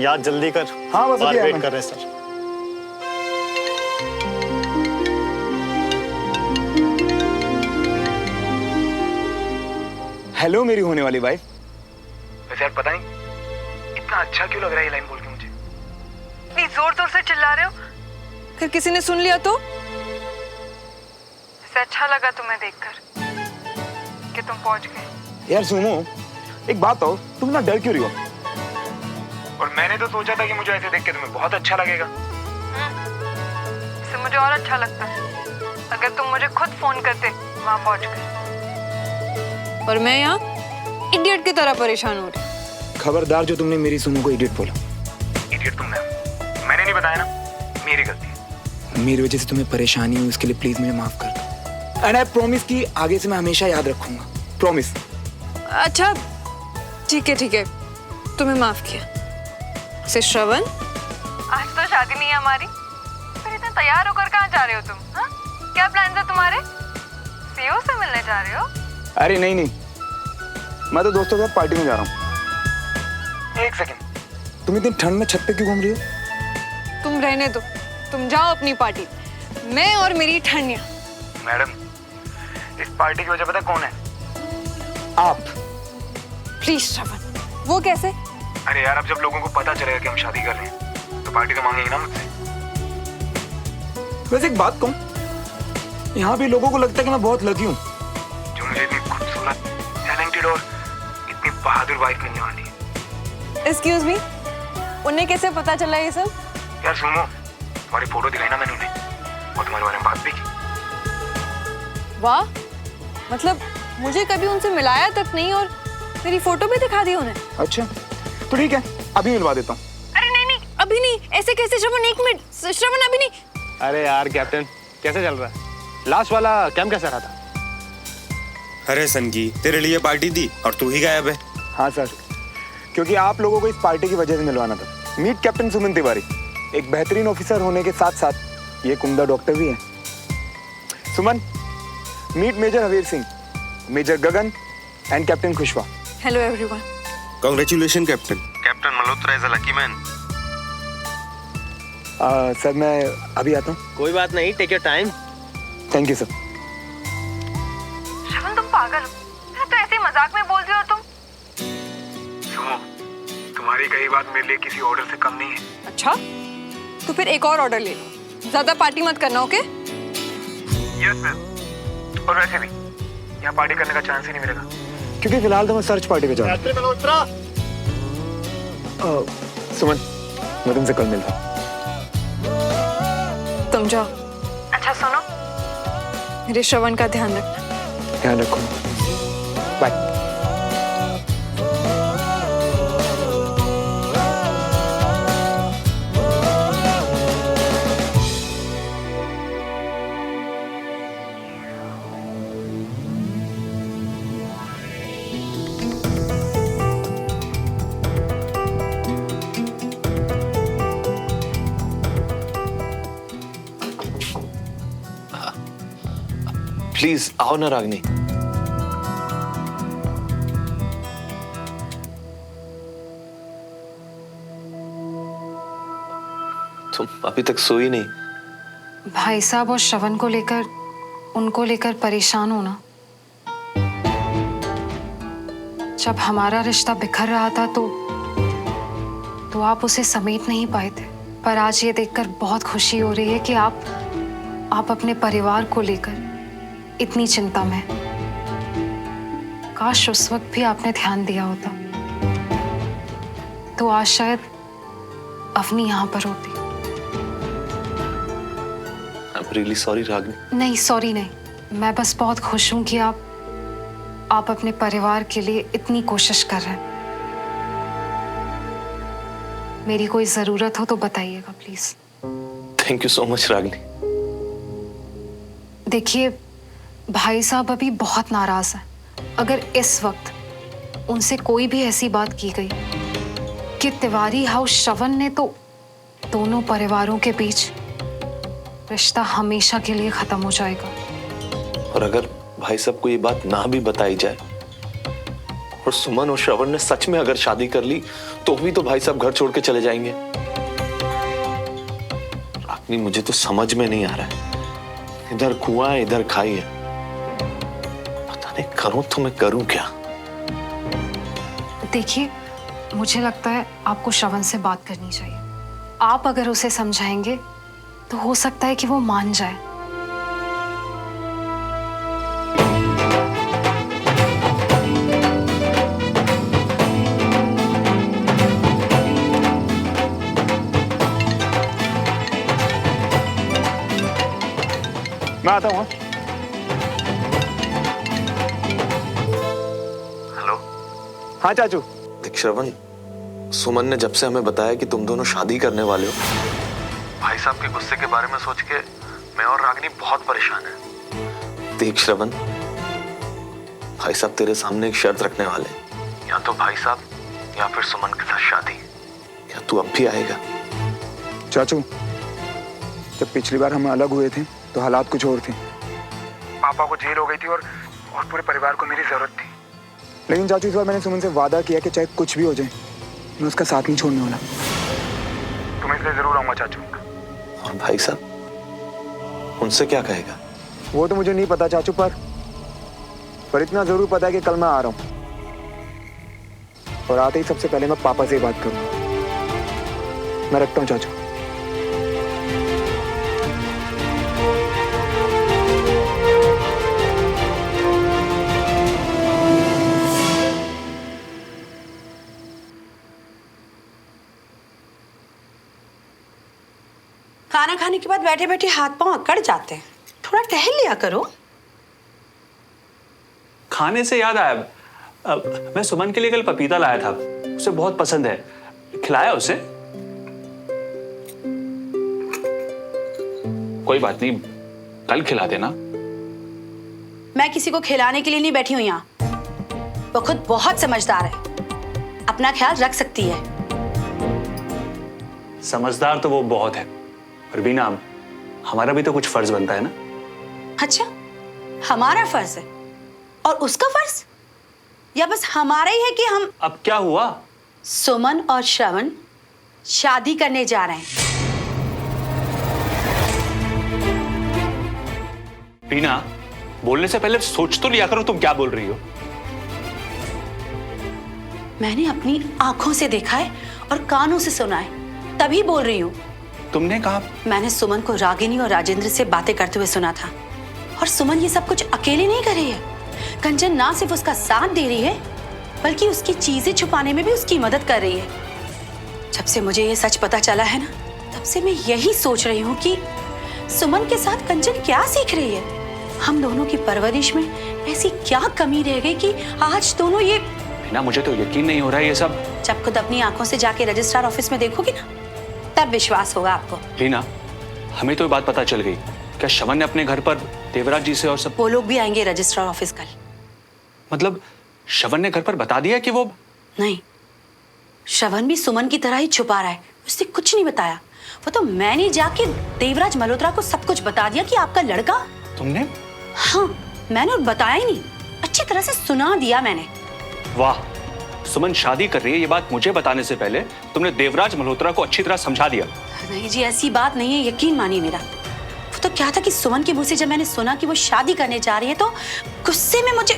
याद जल्दी कर। हाँ बस बाहर अभी वेट आया कर रहे हैं सर। हेलो मेरी होने वाली वाइफ। वैसे यार पता नहीं इतना अच्छा क्यों लग रहा है ये लाइन बोल के मुझे। इतनी जोर जोर से चिल्ला रहे हो, फिर किसी ने सुन लिया तो? इसे अच्छा लगा तुम्हें देखकर कि तुम पहुंच गए। यार सुनो, एक बात हो, तुम ना डर क्यों रही हो? और मैंने तो सोचा था कि मुझे ऐसे देख के तुम्हें बहुत अच्छा लगेगा। इससे मुझे और अच्छा लगता अगर तुम मुझे खुद फोन करते वहां पहुंच गए, और मैं यहाँ इडियट की तरह परेशान हो रही। खबरदार जो तुमने मेरी सुनो को इडियट बोला। इडियट तुमने, मैंने नहीं बताया ना, मेरी गलती है। मेरी वजह से तुम्हें परेशानी हुई, उसके लिए प्लीज मुझे माफ कर दो। एंड आई प्रॉमिस कि आगे से मैं हमेशा याद रखूंगा, प्रॉमिस। अच्छा ठीक है, तुम्हें माफ किया। से श्रवण, आज तो शादी नहीं है हमारी, फिर इतना तैयार होकर कहाँ जा रहे हो तुम? हाँ, क्या प्लान है तुम्हारे? सीईओ से मिलने जा रहे हो? अरे नहीं, मैं तो दोस्तों के साथ पार्टी में जा रहा हूँ। एक सेकंड, तुम इतनी ठंड में छत पे क्यों घूम रही हो? तुम रहने दो, तुम जाओ अपनी पार्टी, मैं और मेरी ठंडिया। मैडम इस पार्टी की वजह पता कौन है? आप। प्लीज श्रवण। वो कैसे? अरे यार अब जब लोगों को पता चलेगा कि हम शादी कर रहे हैं तो पार्टी तो मांगेंगे ना मुझसे। वैसे एक बात कहूँ, यहाँ भी लोगों को लगता है कि मैं बहुत लकी हूँ। जो मुझे इतनी खूबसूरत, टैलेंटेड और इतनी बहादुर वाइफ मिलने वाली है। एक्सक्यूज मी, उन्हें कैसे पता चला ये सब? यार सुनो, तुम्हारी फोटो दिखाई ना मैंने उन्हें, और तुम्हारे बारे में बात भी की। वाह, मतलब मुझे कभी उनसे मिलाया तक नहीं और मेरी फोटो भी दिखा दी उन्हें। अच्छा तो ठीक है, अभी मिलवा देता हूँ। अरे नहीं, अभी नहीं, ऐसे कैसे श्रवण? एक मिनट श्रवण, अभी नहीं। अरे यार कैप्टन, कैसे चल रहा है? लास्ट वाला कैंप कैसा रहा था? अरे सनकी, तेरे लिए पार्टी दी और तू ही गायब है। हाँ सर, क्योंकि आप लोगों को इस पार्टी की वजह से मिलवाना था। मीट कैप्टन सुमन तिवारी, एक बेहतरीन ऑफिसर होने के साथ साथ ये एक उम्दा डॉक्टर भी है। Suman, meet major Havir Singh, major Gagan and captain Khushwa. Hello everyone. Congratulation captain. Captain Malhotra is a lucky man. Sir मैं अभी आता हूँ। कोई बात नहीं, take your time. Thank you sir. Shravan तुम पागल हो, मैं तो ऐसे ही मजाक में बोल रही हो तुम। सुनो, तुम्हारी कही बात मेरे लिए किसी ऑर्डर से कम नहीं है। अच्छा, तो फिर एक और ऑर्डर ले लो, ज्यादा पार्टी मत करना, ओके? Yes ma'am. और वैसे भी यहाँ पार्टी करने का चांस ही नहीं मिलेगा, क्योंकि फिलहाल तो मैं सर्च पार्टी पे जा रहा हूँ। सुमन, मैं तुमसे कल मिलता हूँ। तुम जाओ। अच्छा सुनो, मेरे श्रवण का ध्यान रखना। ध्यान रखो, बाय। प्लीज आओ ना रागनी। तुम अभी तक सोई नहीं? भाई साहब और श्रवण को लेकर, उनको लेकर परेशान हो ना। जब हमारा रिश्ता बिखर रहा था तो आप उसे समेट नहीं पाए थे, पर आज ये देखकर बहुत खुशी हो रही है कि आप अपने परिवार को लेकर इतनी चिंता में। काश उस वक्त भी आपने ध्यान दिया होता तो आज शायद अवनी यहाँ पर होती। I'm really sorry रागनी। नहीं सॉरी नहीं, मैं बस बहुत खुश हूं कि आप अपने परिवार के लिए इतनी कोशिश कर रहे हैं। मेरी कोई जरूरत हो तो बताइएगा please. Thank you so much Ragini. देखिए भाई साहब अभी बहुत नाराज हैं। अगर इस वक्त उनसे कोई भी ऐसी बात की गई कि तिवारी हाउस श्रवण ने, तो दोनों परिवारों के बीच रिश्ता हमेशा के लिए खत्म हो जाएगा। और अगर भाई साहब को ये बात ना भी बताई जाए और सुमन और श्रवण ने सच में अगर शादी कर ली तो भी तो भाई साहब घर छोड़ के चले जाएंगे। रागनी मुझे तो समझ में नहीं आ रहा है, इधर कुआं है इधर खाई है, पता नहीं करूं तो मैं करूं क्या। देखिए, मुझे लगता है आपको श्रवण से बात करनी चाहिए। आप अगर उसे समझाएंगे तो हो सकता है कि वो मान जाए। मैं आता हूँ। हेलो। हाँ चाचू। देख श्रवण, सुमन ने जब से हमें बताया कि तुम दोनों शादी करने वाले हो, भाई साहब के गुस्से के बारे में सोच के मैं और रागनी बहुत परेशान है। देख श्रवण, भाई साहब तेरे सामने एक शर्त रखने वाले, या तो भाई साहब या फिर सुमन के साथ शादी। क्या तू अब भी आएगा? चाचू, जब पिछली बार हम अलग हुए थे तो हालात कुछ और थे। पापा को जेल हो गई थी और पूरे परिवार को मेरी जरूरत थी। लेकिन चाचू, इस बार मैंने सुमन से वादा किया कि चाहे कुछ भी हो जाए मैं उसका साथ नहीं छोड़ने वाला। तो मैं इसलिए जरूर आऊंगा चाचू। और भाई साहब उनसे क्या कहेगा? वो तो मुझे नहीं पता चाचू, पर इतना जरूर पता है कि कल मैं आ रहा हूँ, और आते ही सबसे पहले मैं पापा से ही बात करूँ। मैं रखता हूँ चाचू। खाना खाने के बाद बैठे बैठे हाथ पांव अकड़ जाते हैं, थोड़ा टहल लिया करो। खाने से याद आया, मैं सुमन के लिए कल पपीता लाया था, उसे बहुत पसंद है, खिलाया उसे? कोई बात नहीं, कल खिला देना। मैं किसी को खिलाने के लिए नहीं बैठी हूं यहाँ, वो खुद बहुत समझदार है, अपना ख्याल रख सकती है। समझदार तो वो बहुत है, और बीना हमारा भी तो कुछ फर्ज बनता है ना। अच्छा, हमारा फर्ज है और उसका फर्ज, या बस हमारा ही है कि हम? अब क्या हुआ? सुमन और श्रवण शादी करने जा रहे हैं। बीना, बोलने से पहले सोच तो लिया करो तुम क्या बोल रही हो। मैंने अपनी आंखों से देखा है और कानों से सुना है, तभी बोल रही हूँ। तुमने कहा? मैंने सुमन को रागिनी और राजेंद्र से बातें करते हुए सुना था, और सुमन ये सब कुछ अकेले नहीं कर रही है। कंचन ना सिर्फ उसका साथ दे रही है, बल्कि उसकी चीजें छुपाने में भी उसकी मदद कर रही है। जब से मुझे ये सच पता चला है ना, तब से मैं यही सोच रही हूँ कि सुमन के साथ कंचन क्या सीख रही है। हम दोनों की परवरिश में ऐसी क्या कमी रह गई कि आज दोनों ये? ना, मुझे तो यकीन नहीं हो रहा है ये सब। जब खुद अपनी आंखों से जाके रजिस्ट्रार ऑफिस में देखोगी ना, तब विश्वास होगा आपको। लीना, हमें तो ये बात पता चल गई, क्या श्रवण ने अपने घर पर देवराज जी से और सब? वो लोग भी आएंगे रजिस्ट्रार ऑफिस कल। मतलब श्रवण ने घर पर बता दिया कि वो? नहीं, श्रवण भी सुमन की तरह ही छुपा रहा है, उसने कुछ नहीं बताया। वो तो मैंने जाके देवराज मल्होत्रा को सब कुछ बता दिया कि आपका लड़का। तुमने? हाँ, मैंने और बताया ही नहीं, अच्छी तरह से सुना दिया मैंने। वाह, सुमन शादी कर रही है ये बात मुझे बताने से पहले तुमने देवराज मल्होत्रा को अच्छी तरह समझा दिया। नहीं जी, ऐसी बात नहीं है, यकीन मानिए मेरा। वो तो क्या था कि सुमन के मुंह से जब मैंने सुना कि वो शादी करने जा रही है, तो गुस्से में मुझे।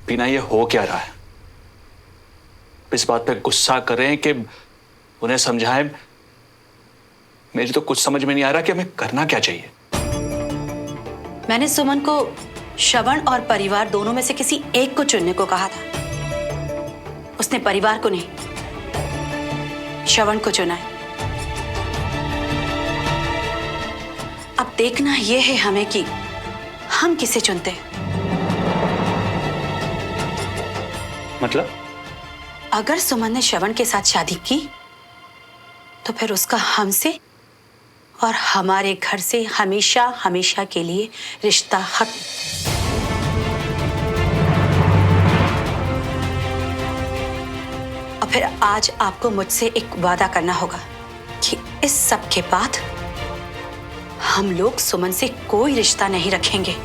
बिना, ये हो क्या रहा है? इस बात पे गुस्सा करें कि उन्हें समझाएं? मेरी तो कुछ समझ में नहीं आ रहा कि हमें करना क्या चाहिए। मैंने सुमन को श्रवण और परिवार दोनों में से किसी एक को चुनने को कहा था। उसने परिवार को नहीं, श्रवण को चुना है। अब देखना यह है हमें कि हम किसे चुनते हैं। मतलब? अगर सुमन ने श्रवण के साथ शादी की, तो फिर उसका हमसे और हमारे घर से हमेशा हमेशा के लिए रिश्ता खत्म। और फिर आज आपको मुझसे एक वादा करना होगा कि इस सब के बाद हम लोग सुमन से कोई रिश्ता नहीं रखेंगे।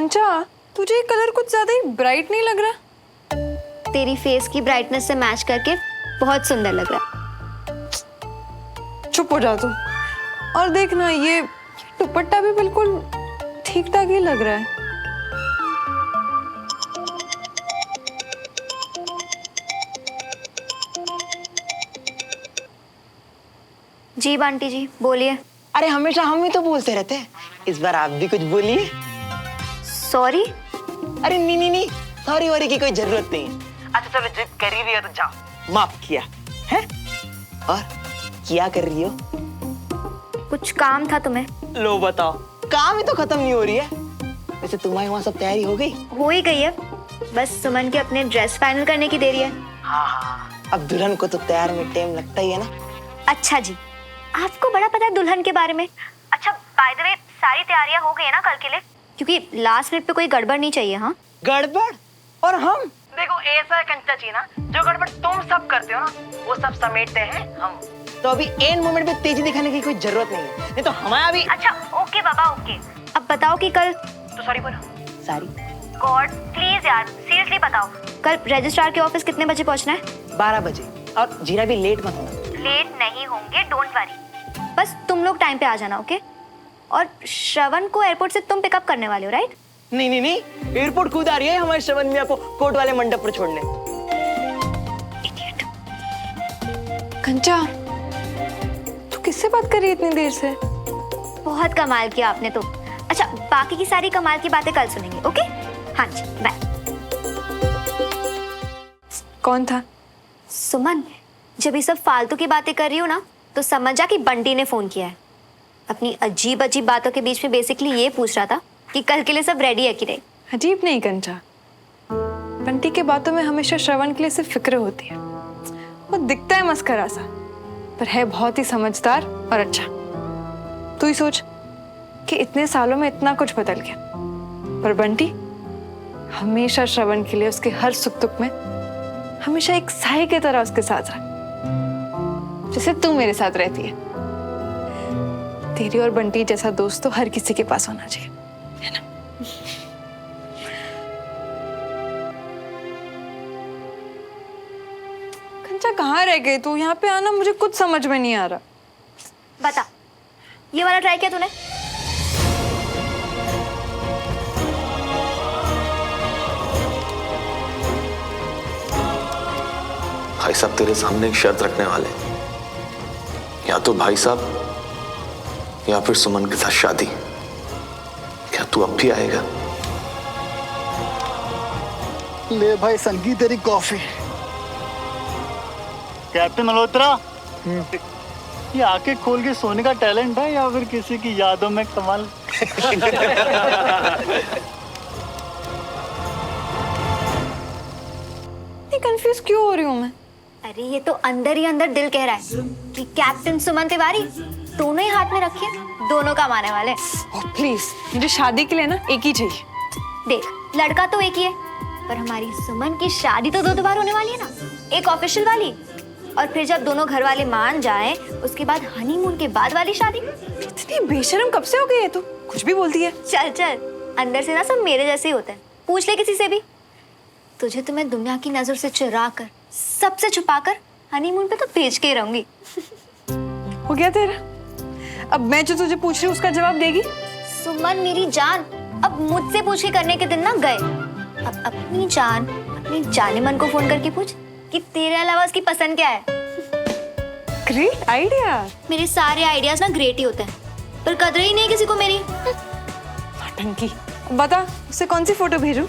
कंचा, तुझे ये कलर कुछ ज्यादा ही ब्राइट नहीं लग रहा? तेरी फेस की ब्राइटनेस से मैच करके बहुत सुंदर लग रहा है। चुप हो जा तू। और देखना, ये दुपट्टा भी बिल्कुल ठीक ठाक ही लग रहा है। जी बंटी जी, बोलिए। अरे हमेशा हम ही तो बोलते रहते हैं, इस बार आप भी कुछ बोलिए। सॉरी? अरे नहीं, सॉरी वॉरी की कोई जरूरत नहीं है। अच्छा चलो, जिद कर ही रही हो तो जाओ, माफ किया है। और क्या कर रही हो? कुछ काम था तुम्हें? लो बताओ, काम ही तो खत्म नहीं हो रही है। वैसे तुम्हारी वहाँ सब तैयारी हो गई? हो ही गई है, बस सुमन के अपने ड्रेस फाइनल करने की देरी है। हाँ, अब दुल्हन को तो तैयार में टाइम लगता ही है ना। अच्छा जी, आपको बड़ा पता है दुल्हन के बारे में। अच्छा, बाय द वे, सारी तैयारियां हो गई है ना कल के लिए? क्योंकि लास्ट मिनट पे कोई गड़बड़ नहीं चाहिए। हाँ, गड़बड़? और हम? देखो ऐसा है कंचा जी ना, जो गड़बड़ तुम सब करते हो ना, वो सब समेटते हैं हम। तो अभी एंड मोमेंट पे तेजी दिखाने की कोई जरूरत नहीं है, नहीं तो हमारा भी। अच्छा ओके बाबा, ओके। अब बताओ कि कल तो सॉरी बोलो। सॉरी? गॉड प्लीज यार, सीरियसली बताओ, कल रजिस्ट्रार के ऑफिस कितने बजे पहुंचना है? 12 बजे। और जीना भी लेट मत होना। लेट नहीं होंगे, डोंट वरी, बस तुम लोग टाइम पे आ जाना, ओके? और श्रवण को एयरपोर्ट से तुम पिकअप करने वाले हो, राइट? नहीं, एयरपोर्ट खुद आ रही है हमारे श्रवण मिया को कोर्ट वाले मंडप पर छोड़ने। कंचा, तू किससे बात कर रही है इतनी देर से? बहुत कमाल किया आपने तो। अच्छा, बाकी की सारी कमाल की बातें कल सुनेंगे, ओके? हाँ जी, बाय। कौन था? सुमन, जब ये सब फालतू की बातें कर रही हो ना, तो समझ जा कि बंटी ने फोन किया है। अपनी अजीब अजीब बातों के बीच में बेसिकली ये पूछ रहा था कि कल के लिए सब रेडी है कि नहीं। अजीब नहीं कंचा, बंटी के बातों में हमेशा श्रवण के लिए सिर्फ फिक्र होती है। वो दिखता है मस्करा सा, पर है बहुत ही समझदार और अच्छा। तू ही सोच कि इतने सालों में इतना कुछ बदल गया, पर बंटी हमेशा श्रवण के लिए उसके हर सुख दुख में हमेशा एक साई की तरह उसके साथ रहा, जैसे तू मेरे साथ रहती है। तेरी और बंटी जैसा दोस्त तो हर किसी के पास होना चाहिए, है ना? कंचा, कहाँ रह गई तू? यहाँ पे आना, मुझे कुछ समझ में नहीं आ रहा। बता, ये वाला ट्राई किया तूने? भाई साहब तेरे सामने एक शर्त रखने वाले, या तो भाई साहब या फिर सुमन के साथ शादी। क्या तू अब भी आएगा? ले भाई संगी तेरी कॉफी। कैप्टन मल्होत्रा, ये आंखें खोल के सोने का टैलेंट है या फिर किसी की यादों में कमाल? कंफ्यूज क्यों हो रही हूँ मैं? अरे ये तो अंदर ही अंदर दिल कह रहा है कि कैप्टन सुमन तिवारी दोनों ही हाथ में रखिए, दोनों काम आने वाले। प्लीज, मुझे शादी के लिए ना एक ही चाहिए। देख, लड़का तो एक ही है, पर हमारी सुमन की शादी तो 2 बार होने वाली है ना, एक ऑफिशियल वाली, और फिर जब दोनों घर वाले मान जाए उसके बाद हनीमून के बाद वाली शादी। इतनी बेशर्म कब से हो गई है तू? कुछ भी बोलती है। चल चल, अंदर से ना सब मेरे जैसे ही होते हैं, पूछ ले किसी से भी। तुझे तो मैं दुनिया की नजर से चुरा कर, सबसे छुपा कर हनीमून पे तो भेज के रहूंगी। हो गया तेरा? अब मैं जो तुझे पूछ रही हूँ उसका जवाब देगी? सुमन मेरी जान, अब मुझसे पूछ के करने के दिन ना गए। अब अपनी जान, अपनी जाने मन को फोन करके पूछ कि तेरे अलावा उसकी पसंद क्या है। Great idea. मेरे सारे आइडियाज ना ग्रेट ही होते हैं, पर कदर ही नहीं है किसी को मेरी। नौटंकी। बता, उससे कौन सी फोटो भेजूं?